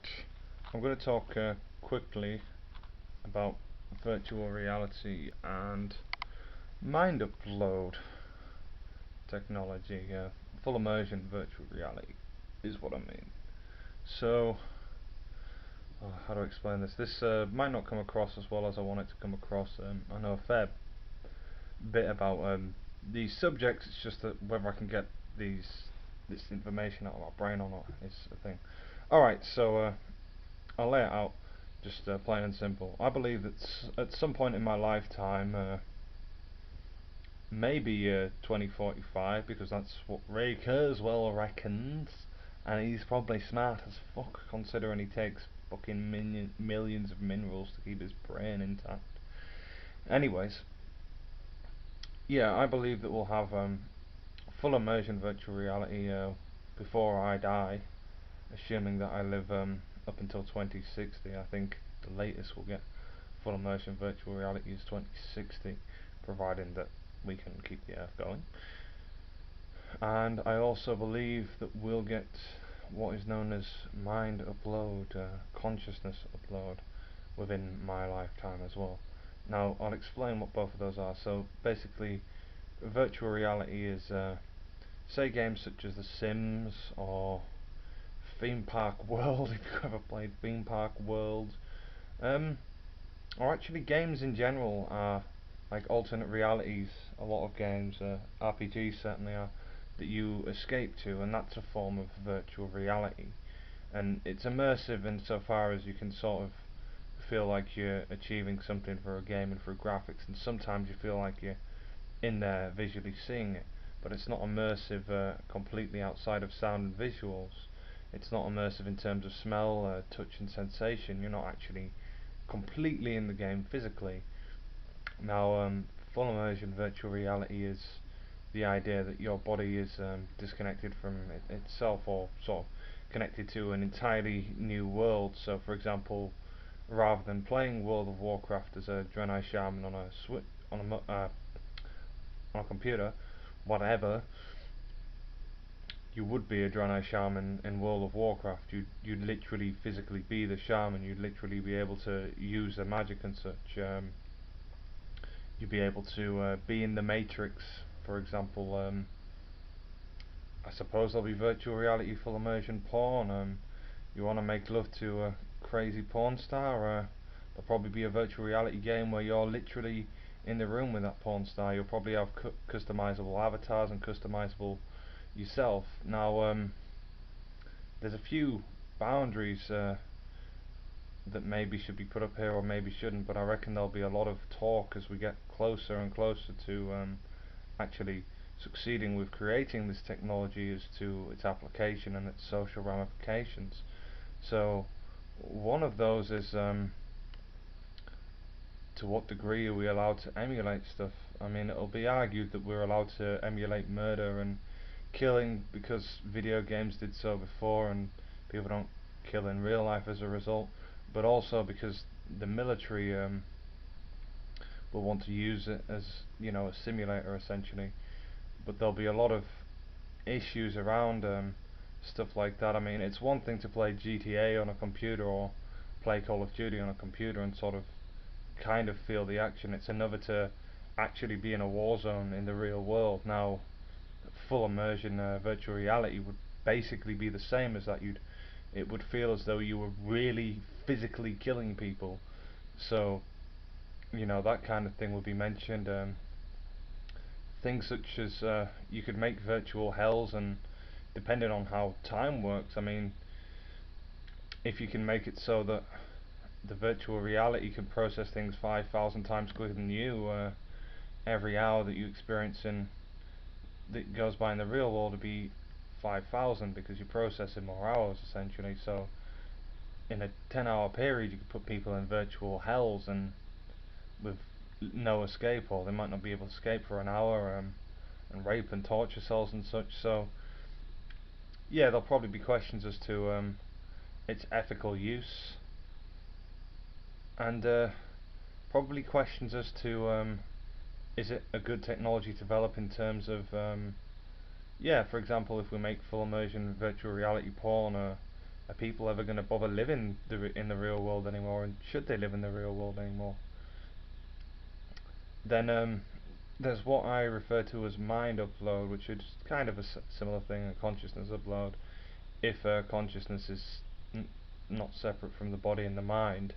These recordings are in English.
Right, I'm going to talk quickly about virtual reality and mind upload technology. Full immersion virtual reality is what I mean. So, how to explain this? This might not come across as well as I want it to come across. I know a fair bit about these subjects. It's just that whether I can get this information out of my brain or not is a thing. Alright, so I'll lay it out just plain and simple. I believe that at some point in my lifetime, maybe 2045, because that's what Ray Kurzweil reckons, and he's probably smart as fuck considering he takes fucking millions of minerals to keep his brain intact. Anyways, yeah, I believe that we'll have full immersion virtual reality before I die, assuming that I live up until 2060. I think the latest we'll get full immersion virtual reality is 2060, providing that we can keep the Earth going. And I also believe that we'll get what is known as mind upload, consciousness upload, within my lifetime as well. Now, I'll explain what both of those are. So, basically, virtual reality is, say, games such as The Sims or Theme Park World, if you've ever played Theme Park World, um, or actually games in general are like alternate realities. A lot of games, RPGs certainly are, that you escape to, and that's a form of virtual reality. And it's immersive insofar as you can sort of feel like you're achieving something for a game and through graphics, and sometimes you feel like you're in there visually seeing it, but it's not immersive completely outside of sound and visuals. It's not immersive in terms of smell, touch and sensation. You're not actually completely in the game physically. Now, full immersion virtual reality is the idea that your body is disconnected from itself, or sort of connected to an entirely new world. So, for example, rather than playing World of Warcraft as a Draenei Shaman on a on a computer, whatever, you would be a Draenei Shaman in World of Warcraft. You'd literally physically be the shaman. You'd literally be able to use the magic and such. You'd be able to be in the Matrix, for example. I suppose there'll be virtual reality full immersion porn. You want to make love to a crazy porn star? There'll probably be a virtual reality game where you're literally in the room with that porn star. You'll probably have customizable avatars and customizable yourself. Now, there's a few boundaries that maybe should be put up here or maybe shouldn't, but I reckon there'll be a lot of talk as we get closer and closer to actually succeeding with creating this technology as to its application and its social ramifications. So one of those is to what degree are we allowed to emulate stuff? I mean, it'll be argued that we're allowed to emulate murder and killing because video games did so before and people don't kill in real life as a result, but also because the military will want to use it as, you know, a simulator essentially. But there'll be a lot of issues around stuff like that. I mean, it's one thing to play GTA on a computer or play Call of Duty on a computer and sort of kind of feel the action. It's another to actually be in a war zone in the real world. Now, full immersion virtual reality would basically be the same as that. It would feel as though you were really physically killing people. So, you know, that kind of thing would be mentioned. Things such as you could make virtual hells, and depending on how time works, I mean, if you can make it so that the virtual reality can process things 5,000 times quicker than you, every hour that you experience in that goes by in the real world to be 5,000 because you're processing more hours essentially. So in a 10-hour period, you could put people in virtual hells and with no escape, or they might not be able to escape for an hour, and rape and torture cells and such. So yeah, there'll probably be questions as to its ethical use, and probably questions as to is it a good technology to develop in terms of yeah, for example, if we make full immersion virtual reality porn a are people ever going to bother living in the real world anymore, and should they live in the real world anymore? Then there's what I refer to as mind upload, which is kind of a similar thing, a consciousness upload. If consciousness is n- not separate from the body and the mind,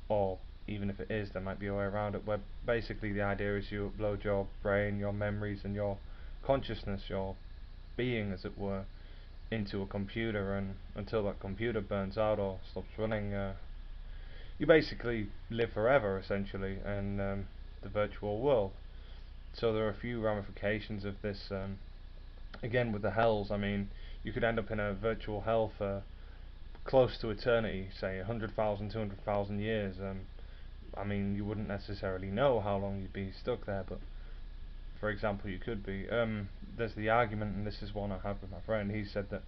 or even if it is, there might be a way around it, where basically the idea is you upload your brain, your memories, and your consciousness, your being, as it were, into a computer, and until that computer burns out or stops running, you basically live forever, essentially, in the virtual world. So there are a few ramifications of this. Again, with the hells, I mean, you could end up in a virtual hell for close to eternity, say 100,000, 200,000 years. I mean, you wouldn't necessarily know how long you'd be stuck there, but for example, you could be. There's the argument, and this is one I had with my friend. He said that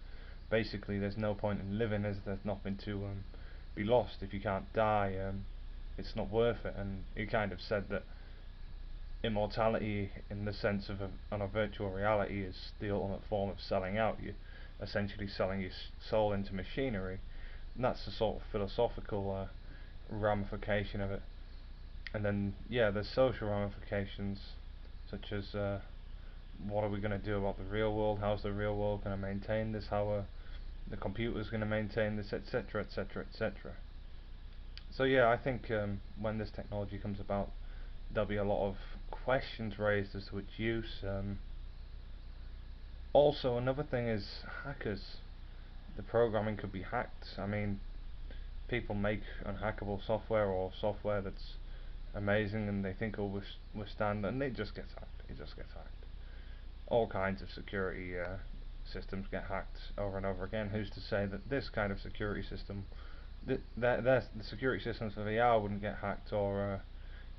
basically there's no point in living as there's nothing to be lost. If you can't die, it's not worth it. And he kind of said that immortality, in the sense of on a virtual reality, is the ultimate form of selling out. You're essentially selling your soul into machinery, and that's the sort of philosophical ramification of it. And then, yeah, there's social ramifications, such as what are we going to do about the real world? How's the real world going to maintain this? How are the computers going to maintain this, etc., etc., etc. So yeah, I think when this technology comes about, there'll be a lot of questions raised as to its use. Also, another thing is hackers. The programming could be hacked. I mean, people make unhackable software, or software that's amazing and they think will withstand, and it just gets hacked. It just gets hacked. All kinds of security systems get hacked over and over again. Who's to say that this kind of security system, the security systems of VR wouldn't get hacked, or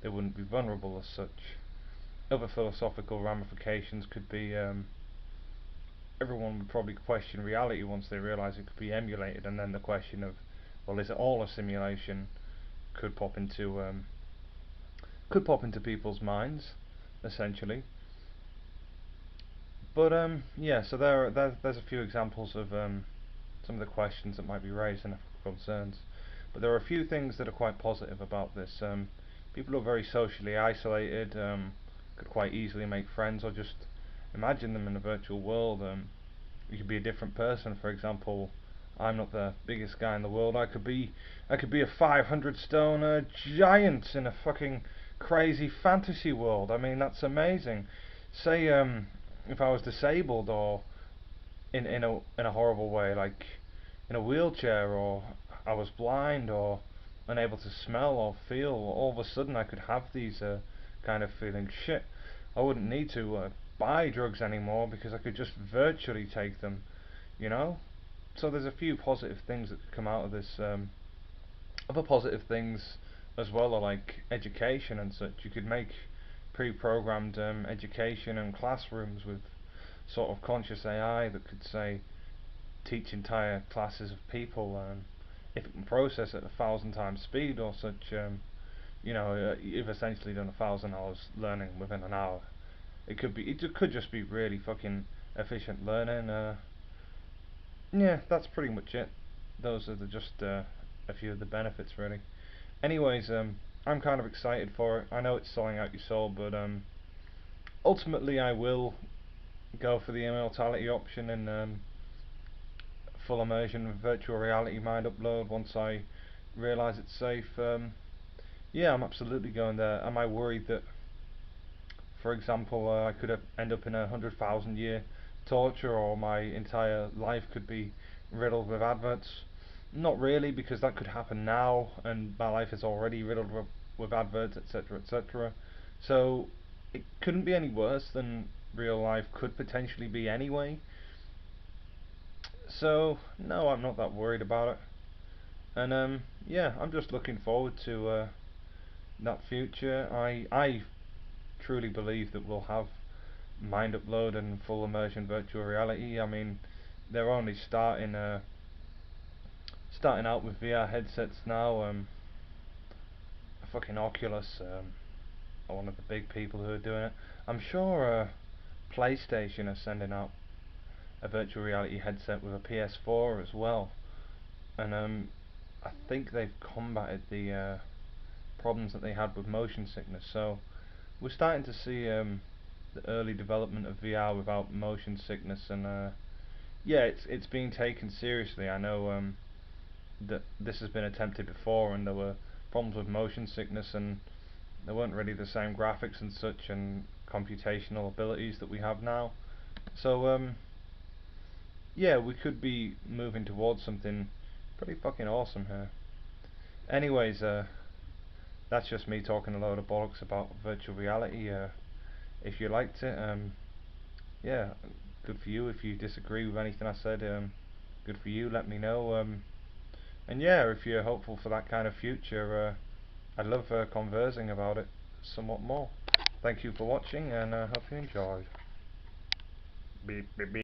they wouldn't be vulnerable as such? Other philosophical ramifications could be everyone would probably question reality once they realise it could be emulated, and then the question of, well, is it all a simulation, could pop into people's minds, essentially. But yeah, so there's a few examples of some of the questions that might be raised and concerns. But there are a few things that are quite positive about this. People who are very socially isolated could quite easily make friends, or just imagine them in a virtual world. You could be a different person. For example, I'm not the biggest guy in the world. I could be a 500 stone giant in a fucking crazy fantasy world. I mean, that's amazing. Say if I was disabled, or in a horrible way, like in a wheelchair, or I was blind, or unable to smell or feel, all of a sudden I could have these kind of feelings. Shit, I wouldn't need to buy drugs anymore because I could just virtually take them, you know? So there's a few positive things that could come out of this. Other positive things as well are like education and such. You could make pre-programmed education and classrooms with sort of conscious AI that could say teach entire classes of people, if it can process at 1,000 times speed or such. You've essentially done 1,000 hours learning within an hour. It could just be really fucking efficient learning. Yeah, that's pretty much it. Those are just a few of the benefits, really. Anyways, I'm kind of excited for it. I know it's selling out your soul, but ultimately I will go for the immortality option, and full immersion virtual reality mind upload once I realise it's safe. Yeah, I'm absolutely going there. Am I worried that, for example, I could end up in 100,000 year torture, or my entire life could be riddled with adverts? Not really, because that could happen now, and my life is already riddled with adverts, etc., etc. So it couldn't be any worse than real life could potentially be anyway. So no, I'm not that worried about it. And yeah, I'm just looking forward to that future. I truly believe that we'll have mind upload and full immersion virtual reality. I mean, they're only starting out with VR headsets now. Fucking Oculus are one of the big people who are doing it. I'm sure PlayStation are sending out a virtual reality headset with a PS4 as well. and I think they've combated the problems that they had with motion sickness. So we're starting to see the early development of VR without motion sickness, and yeah, it's being taken seriously. I know that this has been attempted before, and there were problems with motion sickness, and there weren't really the same graphics and such, and computational abilities that we have now. So yeah, we could be moving towards something pretty fucking awesome here. Anyways, that's just me talking a load of bollocks about virtual reality. If you liked it, yeah, good for you. If you disagree with anything I said, good for you. Let me know. And yeah, if you're hopeful for that kind of future, I'd love conversing about it somewhat more. Thank you for watching, and I hope you enjoyed. Beep, beep, beep.